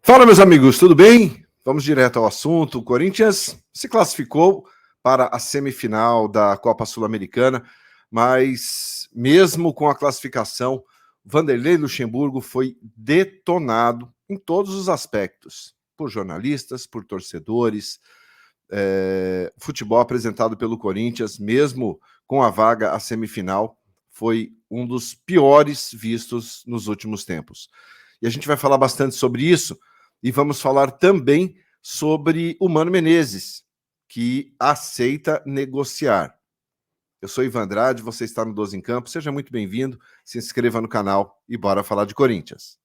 Fala, meus amigos, tudo bem? Vamos direto ao assunto. O Corinthians se classificou para a semifinal da Copa Sul-Americana, mas mesmo com a classificação, Vanderlei Luxemburgo foi detonado em todos os aspectos, por jornalistas, por torcedores. Futebol apresentado pelo Corinthians, mesmo com a vaga à semifinal, foi um dos piores vistos nos últimos tempos. E a gente vai falar bastante sobre isso. E vamos falar também sobre o Mano Menezes, que aceita negociar. Eu sou Ivan Andrade, você está no 12 em Campo. Seja muito bem-vindo, se inscreva no canal e bora falar de Corinthians.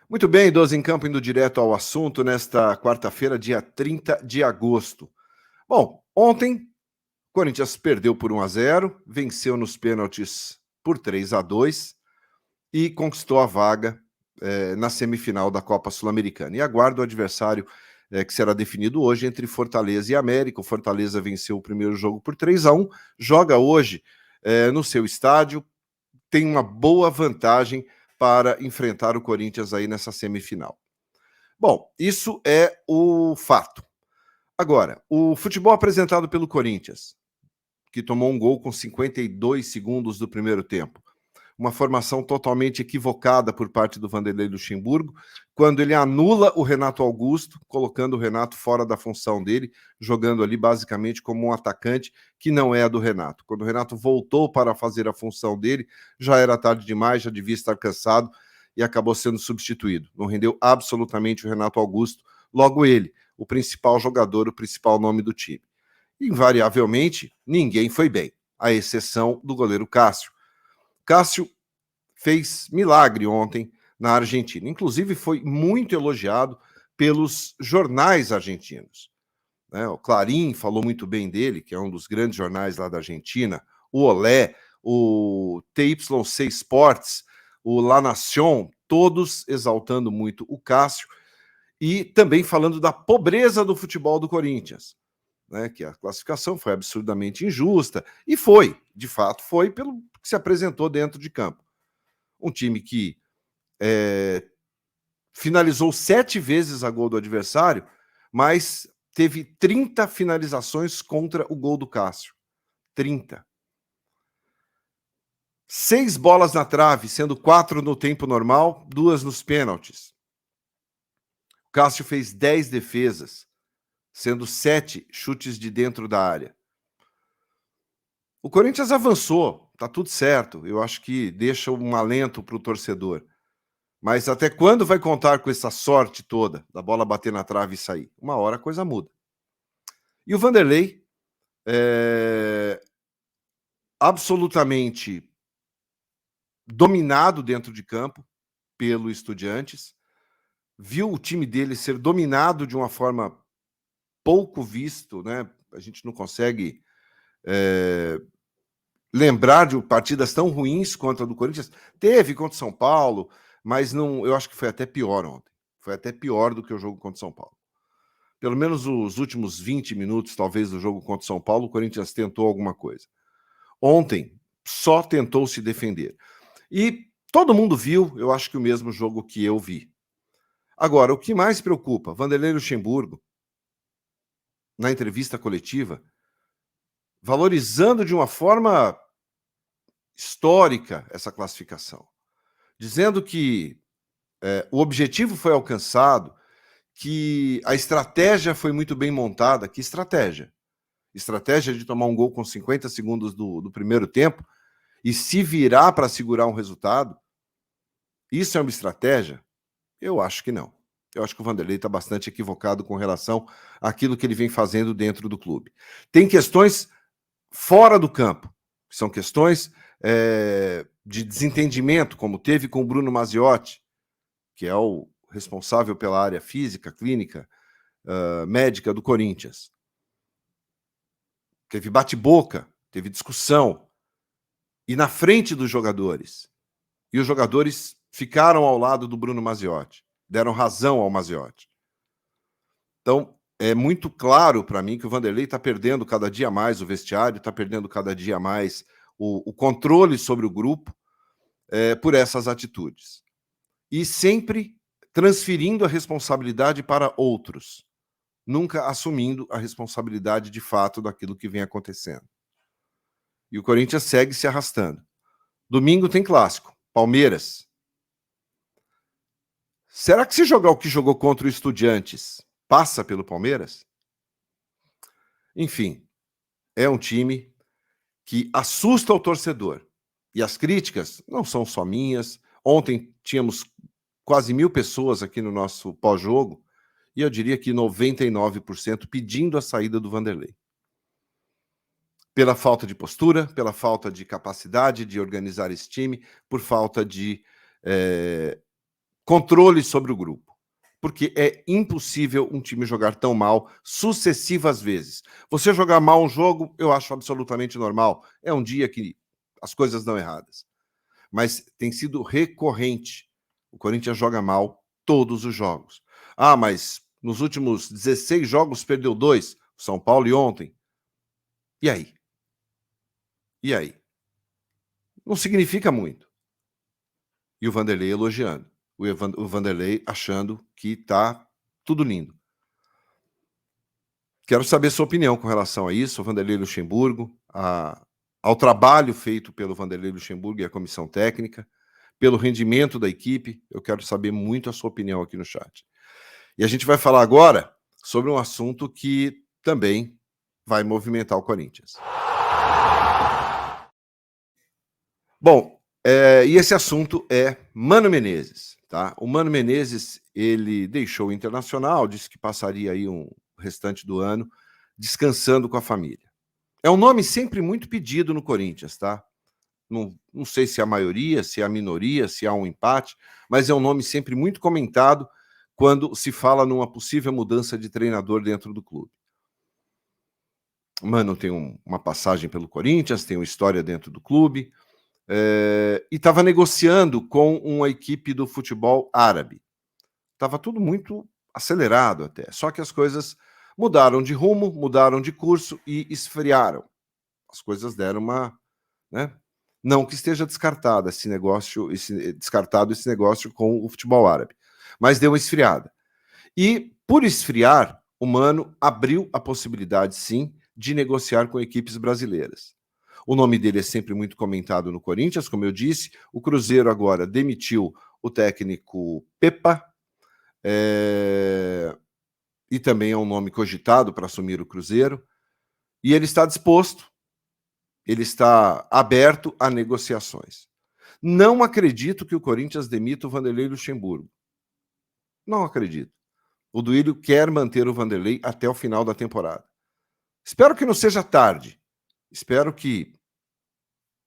Muito bem, 12 em Campo, indo direto ao assunto nesta quarta-feira, dia 30 de agosto. Bom, ontem Corinthians perdeu por 1-0, venceu nos pênaltis por 3-2 e conquistou a vaga na semifinal da Copa Sul-Americana. E aguarda o adversário que será definido hoje entre Fortaleza e América. O Fortaleza venceu o primeiro jogo por 3-1, joga hoje no seu estádio, tem uma boa vantagem para enfrentar o Corinthians aí nessa semifinal. Bom, isso é o fato. Agora, o futebol apresentado pelo Corinthians, que tomou um gol com 52 segundos do primeiro tempo. Uma formação totalmente equivocada por parte do Vanderlei Luxemburgo, quando ele anula o Renato Augusto, colocando o Renato fora da função dele, jogando ali basicamente como um atacante que não é a do Renato. Quando o Renato voltou para fazer a função dele, já era tarde demais, já devia estar cansado e acabou sendo substituído. Não rendeu absolutamente o Renato Augusto, logo ele, o principal jogador, o principal nome do time. Invariavelmente, ninguém foi bem, à exceção do goleiro Cássio. Cássio fez milagre ontem na Argentina. Inclusive, foi muito elogiado pelos jornais argentinos. O Clarín falou muito bem dele, que é um dos grandes jornais lá da Argentina. O Olé, o TYC Sports, o La Nación, todos exaltando muito o Cássio e também falando da pobreza do futebol do Corinthians. Que a classificação foi absurdamente injusta, e foi, de fato, foi pelo que se apresentou dentro de campo. Um time que finalizou 7 vezes a gol do adversário, mas teve 30 finalizações contra o gol do Cássio. 30. 6 bolas na trave, sendo 4 no tempo normal, 2 nos pênaltis. O Cássio fez 10 defesas, sendo 7 chutes de dentro da área. O Corinthians avançou, tá tudo certo. Eu acho que deixa um alento para o torcedor. Mas até quando vai contar com essa sorte toda da bola bater na trave e sair? Uma hora a coisa muda. E o Vanderlei, absolutamente dominado dentro de campo pelo Estudiantes, viu o time dele ser dominado de uma forma pouco visto, né? A gente não consegue lembrar de partidas tão ruins quanto a do Corinthians. Teve contra o São Paulo, mas não, eu acho que foi até pior ontem. Foi até pior do que o jogo contra o São Paulo. Pelo menos os últimos 20 minutos, talvez, do jogo contra o São Paulo, o Corinthians tentou alguma coisa. Ontem, só tentou se defender. E todo mundo viu, eu acho que o mesmo jogo que eu vi. Agora, o que mais preocupa, Vanderlei Luxemburgo, na entrevista coletiva, valorizando de uma forma histórica essa classificação, dizendo que o objetivo foi alcançado, que a estratégia foi muito bem montada. Que estratégia? Estratégia de tomar um gol com 50 segundos do primeiro tempo e se virar para segurar um resultado? Isso é uma estratégia? Eu acho que não. Eu acho que o Vanderlei está bastante equivocado com relação àquilo que ele vem fazendo dentro do clube. Tem questões fora do campo, que são questões de desentendimento, como teve com o Bruno Mazziotti, que é o responsável pela área física, clínica, médica do Corinthians. Teve bate-boca, teve discussão, e na frente dos jogadores. E os jogadores ficaram ao lado do Bruno Mazziotti, deram razão ao Mazziotti. Então, é muito claro para mim que o Vanderlei está perdendo cada dia mais o vestiário, está perdendo cada dia mais o controle sobre o grupo por essas atitudes. E sempre transferindo a responsabilidade para outros, nunca assumindo a responsabilidade de fato daquilo que vem acontecendo. E o Corinthians segue se arrastando. Domingo tem clássico, Palmeiras. Será que se jogar o que jogou contra o Estudiantes, passa pelo Palmeiras? Enfim, é um time que assusta o torcedor. E as críticas não são só minhas. Ontem tínhamos quase 1.000 pessoas aqui no nosso pós-jogo, e eu diria que 99% pedindo a saída do Vanderlei. Pela falta de postura, pela falta de capacidade de organizar esse time, por falta de controle sobre o grupo. Porque é impossível um time jogar tão mal sucessivas vezes. Você jogar mal um jogo, eu acho absolutamente normal. É um dia que as coisas dão erradas. Mas tem sido recorrente. O Corinthians joga mal todos os jogos. Ah, mas nos últimos 16 jogos perdeu 2. São Paulo e ontem. E aí? E aí? Não significa muito. E o Vanderlei elogiando. O Vanderlei achando que tá tudo lindo. Quero saber sua opinião com relação a isso, ao Vanderlei Luxemburgo, ao trabalho feito pelo Vanderlei Luxemburgo e a comissão técnica, pelo rendimento da equipe. Eu quero saber muito a sua opinião aqui no chat. E a gente vai falar agora sobre um assunto que também vai movimentar o Corinthians. Bom, e esse assunto é Mano Menezes, tá? O Mano Menezes, ele deixou o Internacional, disse que passaria aí o restante do ano descansando com a família. É um nome sempre muito pedido no Corinthians, tá? Não sei se é a maioria, se é a minoria, se há um empate, mas é um nome sempre muito comentado quando se fala numa possível mudança de treinador dentro do clube. Mano tem uma passagem pelo Corinthians, tem uma história dentro do clube, e estava negociando com uma equipe do futebol árabe. Estava tudo muito acelerado até, só que as coisas mudaram de rumo, mudaram de curso e esfriaram. As coisas deram uma... né? Não que esteja descartado esse negócio com o futebol árabe, mas deu uma esfriada. E, por esfriar, o Mano abriu a possibilidade, sim, de negociar com equipes brasileiras. O nome dele é sempre muito comentado no Corinthians, como eu disse. O Cruzeiro agora demitiu o técnico Pepa, e também é um nome cogitado para assumir o Cruzeiro. E ele está disposto, ele está aberto a negociações. Não acredito que o Corinthians demita o Vanderlei Luxemburgo. Não acredito. O Duílio quer manter o Vanderlei até o final da temporada. Espero que não seja tarde. Espero que...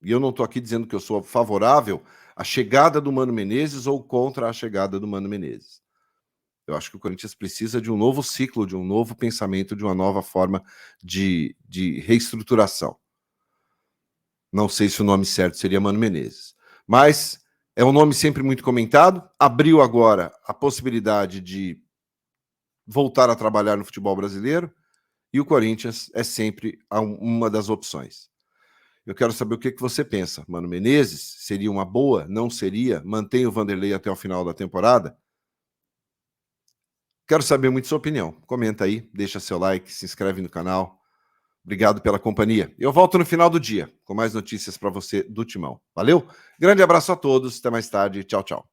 E eu não estou aqui dizendo que eu sou favorável à chegada do Mano Menezes ou contra a chegada do Mano Menezes. Eu acho que o Corinthians precisa de um novo ciclo, de um novo pensamento, de uma nova forma de reestruturação. Não sei se o nome certo seria Mano Menezes. Mas é um nome sempre muito comentado. Abriu agora a possibilidade de voltar a trabalhar no futebol brasileiro. E o Corinthians é sempre uma das opções. Eu quero saber o que você pensa. Mano Menezes seria uma boa? Não seria? Mantém o Vanderlei até o final da temporada? Quero saber muito sua opinião. Comenta aí, deixa seu like, se inscreve no canal. Obrigado pela companhia. Eu volto no final do dia com mais notícias para você do Timão. Valeu? Grande abraço a todos. Até mais tarde. Tchau, tchau.